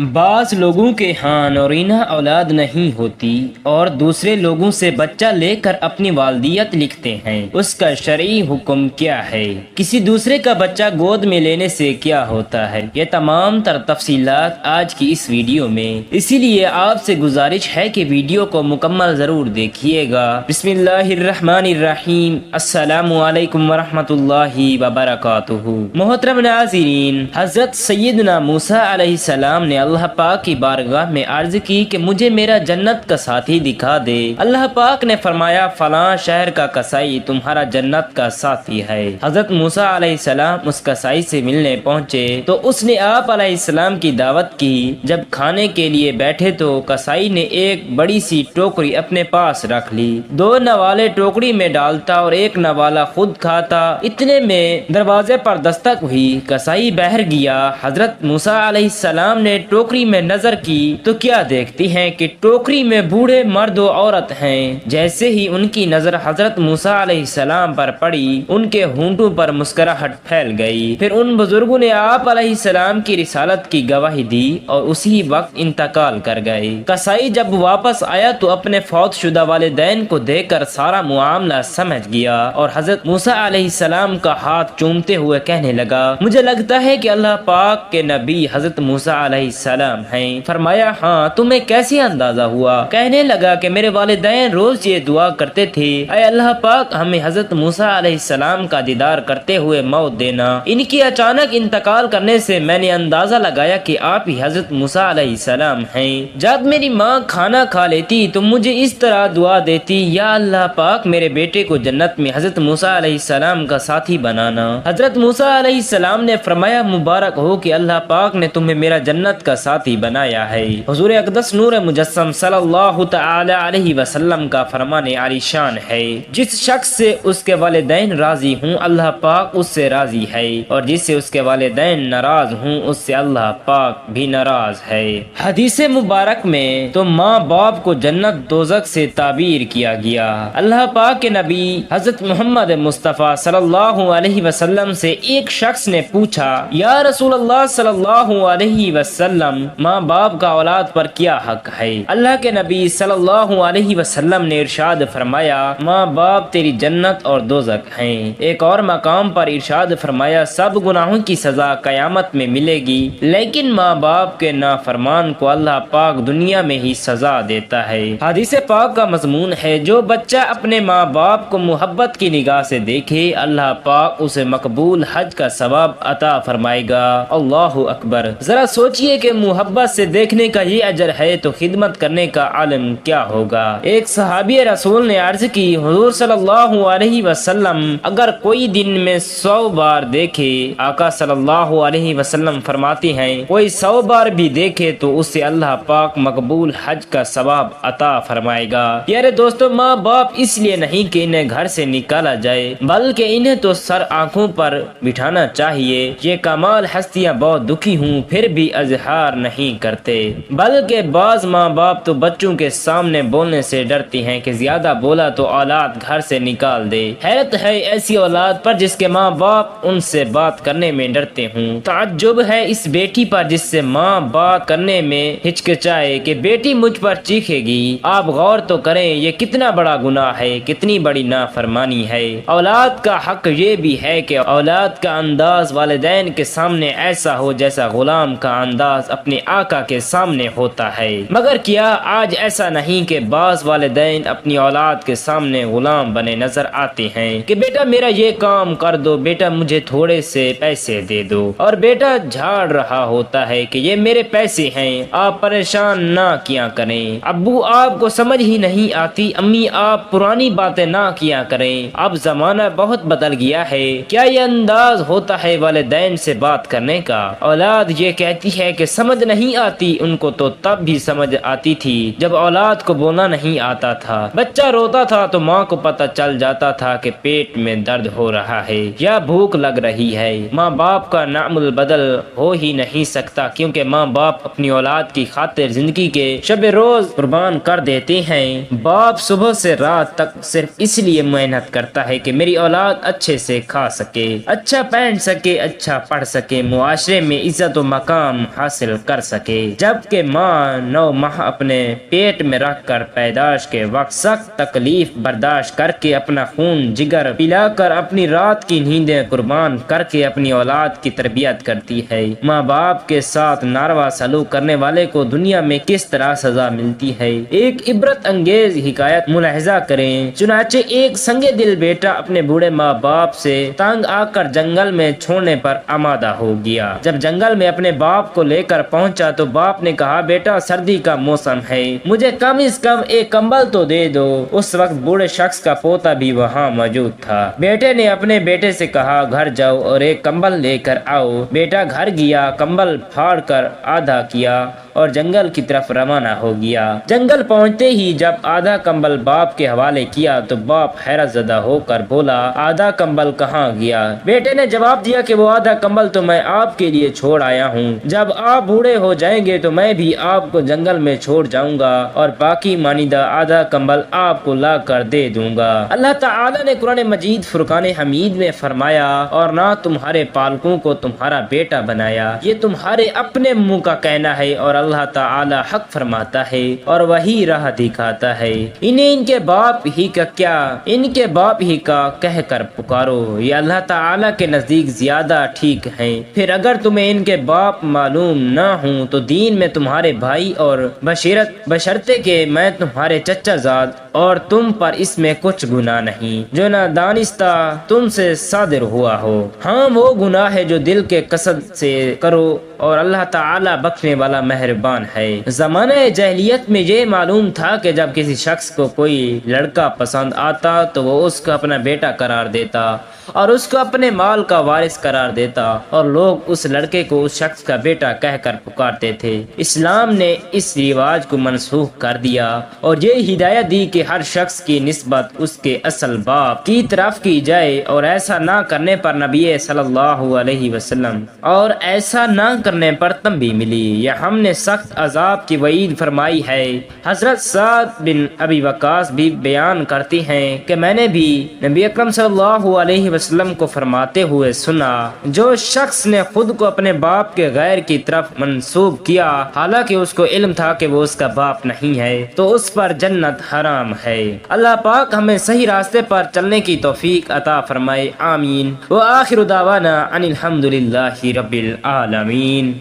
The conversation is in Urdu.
بعض لوگوں کے ہاں نورینہ اولاد نہیں ہوتی اور دوسرے لوگوں سے بچہ لے کر اپنی والدیت لکھتے ہیں، اس کا شرعی حکم کیا ہے؟ کسی دوسرے کا بچہ گود میں لینے سے کیا ہوتا ہے؟ یہ تمام تر تفصیلات آج کی اس ویڈیو میں، اسی لیے آپ سے گزارش ہے کہ ویڈیو کو مکمل ضرور دیکھیے گا۔ بسم اللہ الرحمن الرحیم۔ السلام علیکم ورحمۃ اللہ وبرکاتہ۔ محترم ناظرین، حضرت سیدنا موسیٰ علیہ السلام نے اللہ پاک کی بارگاہ میں عرض کی کہ مجھے میرا جنت کا ساتھی دکھا دے۔ اللہ پاک نے فرمایا فلاں شہر کا کسائی تمہارا جنت کا ساتھی ہے۔ حضرت موسیٰ علیہ السلام اس کسائی سے ملنے پہنچے تو اس نے آپ علیہ السلام کی دعوت کی۔ جب کھانے کے لیے بیٹھے تو کسائی نے ایک بڑی سی ٹوکری اپنے پاس رکھ لی، دو نوالے ٹوکری میں ڈالتا اور ایک نوالا خود کھاتا۔ اتنے میں دروازے پر دستک ہوئی، کسائی باہر گیا۔ حضرت موسیٰ علیہ السلام نے ٹوکری میں نظر کی تو کیا دیکھتی ہیں کہ ٹوکری میں بوڑھے مرد و عورت ہیں۔ جیسے ہی ان کی نظر حضرت موسیٰ علیہ السلام پر پڑی، ان کے ہونٹوں پر مسکراہٹ پھیل گئی۔ پھر ان بزرگوں نے آپ علیہ السلام کی رسالت کی گواہی دی اور اسی وقت انتقال کر گئے۔ کسائی جب واپس آیا تو اپنے فوت شدہ والدین کو دیکھ کر سارا معاملہ سمجھ گیا اور حضرت موسیٰ علیہ السلام کا ہاتھ چومتے ہوئے کہنے لگا، مجھے لگتا ہے کہ اللہ پاک کے نبی حضرت موسیٰ علیہ السلام ہیں۔ فرمایا ہاں، تمہیں کیسے اندازہ ہوا؟ کہنے لگا کہ میرے والدین روز یہ دعا کرتے تھے، اے اللہ پاک ہمیں حضرت موسیٰ علیہ السلام کا دیدار کرتے ہوئے موت دینا۔ ان کی اچانک انتقال کرنے سے میں نے اندازہ لگایا کہ آپ ہی حضرت موسیٰ علیہ السلام ہیں۔ جب میری ماں کھانا کھا لیتی تو مجھے اس طرح دعا دیتی، یا اللہ پاک میرے بیٹے کو جنت میں حضرت موسیٰ علیہ السلام کا ساتھی بنانا۔ حضرت موسیٰ علیہ السلام نے فرمایا مبارک ہو کہ اللہ پاک نے تمہیں میرا جنت کا ساتھی بنایا ہے۔ حضور اقدس نور مجسم صلی اللہ تعالی علیہ وسلم کا فرمان عالی شان ہے، جس شخص سے اس کے والدین راضی ہوں اللہ پاک اس سے راضی ہے، اور جس سے اس کے والدین ناراض ہوں اس سے اللہ پاک بھی ناراض ہے۔ حدیث مبارک میں تو ماں باپ کو جنت دوزخ سے تعبیر کیا گیا۔ اللہ پاک کے نبی حضرت محمد مصطفیٰ صلی اللہ علیہ وسلم سے ایک شخص نے پوچھا، یا رسول اللہ صلی اللہ علیہ وسلم، ماں باپ کا اولاد پر کیا حق ہے؟ اللہ کے نبی صلی اللہ علیہ وسلم نے ارشاد فرمایا، ماں باپ تیری جنت اور دوزخ ہیں۔ ایک اور مقام پر ارشاد فرمایا، سب گناہوں کی سزا قیامت میں ملے گی، لیکن ماں باپ کے نافرمان کو اللہ پاک دنیا میں ہی سزا دیتا ہے۔ حدیث پاک کا مضمون ہے، جو بچہ اپنے ماں باپ کو محبت کی نگاہ سے دیکھے اللہ پاک اسے مقبول حج کا ثواب عطا فرمائے گا۔ اللہ اکبر۔ ذرا سوچئے کہ محبت سے دیکھنے کا یہ اجر ہے تو خدمت کرنے کا عالم کیا ہوگا۔ ایک صحابی رسول نے عرض کی، حضور صلی اللہ علیہ وسلم اگر کوئی دن میں 100 بار دیکھے، آقا صلی اللہ علیہ وسلم فرماتے ہیں کوئی 100 بار بھی دیکھے تو اسے اللہ پاک مقبول حج کا ثواب عطا فرمائے گا۔ پیارے دوستو، ماں باپ اس لیے نہیں کہ انہیں گھر سے نکالا جائے، بلکہ انہیں تو سر آنکھوں پر بٹھانا چاہیے۔ یہ کمال ہستیاں بہت دکھی ہوں پھر بھی اظہار نہیں کرتے، بلکہ بعض ماں باپ تو بچوں کے سامنے بولنے سے ڈرتی ہیں کہ زیادہ بولا تو اولاد گھر سے نکال دے۔ حیرت ہے ایسی اولاد پر جس کے ماں باپ ان سے بات کرنے میں ڈرتے ہوں۔ تعجب ہے اس بیٹی پر جس سے ماں بات کرنے میں ہچکچائے کہ بیٹی مجھ پر چیخے گی۔ آپ غور تو کریں یہ کتنا بڑا گناہ ہے، کتنی بڑی نافرمانی ہے۔ اولاد کا حق یہ بھی ہے کہ اولاد کا انداز والدین کے سامنے ایسا ہو جیسا غلام کا انداز اپنے آقا کے سامنے ہوتا ہے۔ مگر کیا آج ایسا نہیں کہ بعض والدین اپنی اولاد کے سامنے غلام بنے نظر آتے ہیں کہ بیٹا میرا یہ کام کر دو، بیٹا مجھے تھوڑے سے پیسے دے دو، اور بیٹا جھاڑ رہا ہوتا ہے کہ یہ میرے پیسے ہیں، آپ پریشان نہ کیا کریں۔ ابو آپ کو سمجھ ہی نہیں آتی، امی آپ پرانی باتیں نہ کیا کریں، اب زمانہ بہت بدل گیا ہے۔ کیا یہ انداز ہوتا ہے والدین سے بات کرنے کا؟ اولاد یہ کہتی ہے کہ سمجھ نہیں آتی، ان کو تو تب بھی سمجھ آتی تھی جب اولاد کو بولنا نہیں آتا تھا۔ بچہ روتا تھا تو ماں کو پتہ چل جاتا تھا کہ پیٹ میں درد ہو رہا ہے یا بھوک لگ رہی ہے۔ ماں باپ کا نعم البدل ہو ہی نہیں سکتا، کیونکہ ماں باپ اپنی اولاد کی خاطر زندگی کے شب روز قربان کر دیتے ہیں۔ باپ صبح سے رات تک صرف اس لیے محنت کرتا ہے کہ میری اولاد اچھے سے کھا سکے، اچھا پہن سکے، اچھا پڑھ سکے، معاشرے میں عزت و مقام حاصل حاصل کر سکے، جبکہ ماں 9 ماہ اپنے پیٹ میں رکھ کر پیدائش کے وقت سخت تکلیف برداشت کر کے اپنا خون جگر پلا کر اپنی رات کی نیندیں قربان کر کے اپنی اولاد کی تربیت کرتی ہے۔ ماں باپ کے ساتھ ناروا سلوک کرنے والے کو دنیا میں کس طرح سزا ملتی ہے، ایک عبرت انگیز حکایت ملاحظہ کریں۔ چنانچہ ایک سنگے دل بیٹا اپنے بوڑھے ماں باپ سے تنگ آ کر جنگل میں چھوڑنے پر آمادہ ہو گیا۔ جب جنگل میں اپنے باپ کو لے کر پہنچا تو باپ نے کہا، بیٹا سردی کا موسم ہے، مجھے کم از کم ایک کمبل تو دے دو۔ اس وقت بوڑھے شخص کا پوتا بھی وہاں موجود تھا۔ بیٹے نے اپنے بیٹے سے کہا، گھر جاؤ اور ایک کمبل لے کر آؤ۔ بیٹا گھر گیا، کمبل پھاڑ کر آدھا کیا اور جنگل کی طرف روانہ ہو گیا۔ جنگل پہنچتے ہی جب آدھا کمبل باپ کے حوالے کیا تو باپ حیرت زدہ ہو کر بولا، آدھا کمبل کہاں گیا؟ بیٹے نے جواب دیا کہ وہ آدھا کمبل تو میں آپ کے لیے چھوڑ آیا ہوں، جب آپ بوڑھے ہو جائیں گے تو میں بھی آپ کو جنگل میں چھوڑ جاؤں گا اور باقی مانیدہ آدھا کمبل آپ کو لا کر دے دوں گا۔ اللہ تعالیٰ نے قرآن مجید فرقان حمید میں فرمایا، اور نہ تمہارے پالکوں کو تمہارا بیٹا بنایا، یہ تمہارے اپنے منہ کا کہنا ہے اور اللہ تعالی حق فرماتا ہے اور وہی راہ دکھاتا ہے۔ انہیں ان کے باپ ہی کا کیا، ان کے باپ ہی کا کہہ کر پکارو، یہ اللہ تعالی کے نزدیک زیادہ ٹھیک ہیں۔ پھر اگر تمہیں ان کے باپ معلوم نہ ہوں تو دین میں تمہارے بھائی اور بشرطے کہ میں تمہارے چچا زاد اور تم پر اس میں کچھ گناہ نہیں جو نہ دانستہ تم سے صادر ہوا ہو۔ ہاں وہ گناہ ہے جو دل کے قصد سے کرو اور اللہ تعالی بخشنے والا مہربان ہے۔ زمانہ جاہلیت میں یہ معلوم تھا کہ جب کسی شخص کو کوئی لڑکا پسند آتا تو وہ اس کو اپنا بیٹا قرار دیتا اور اس کو اپنے مال کا وارث قرار دیتا، اور لوگ اس لڑکے کو اس شخص کا بیٹا کہہ کر پکارتے تھے۔ اسلام نے اس رواج کو منسوخ کر دیا اور یہ ہدایت دی کہ ہر شخص کی نسبت اس کے اصل باپ کی طرف کی جائے، اور ایسا نہ کرنے پر نبی صلی اللہ علیہ وسلم اور ایسا نہ کرنے پر تنبیہ ملی یا ہم نے سخت عذاب کی وعید فرمائی ہے۔ حضرت سعد بن ابی وقاص بھی بیان کرتے ہیں کہ میں نے بھی نبی اکرم صلی اللہ علیہ وسلم کو فرماتے ہوئے سنا، جو شخص نے خود کو اپنے باپ کے غیر کی طرف منسوب کیا حالانکہ اس کو علم تھا کہ وہ اس کا باپ نہیں ہے تو اس پر جنت حرام ہے۔ اللہ پاک ہمیں صحیح راستے پر چلنے کی توفیق عطا فرمائے، آمین۔ وآخر دعوانا ان الحمد للہ رب العالمین۔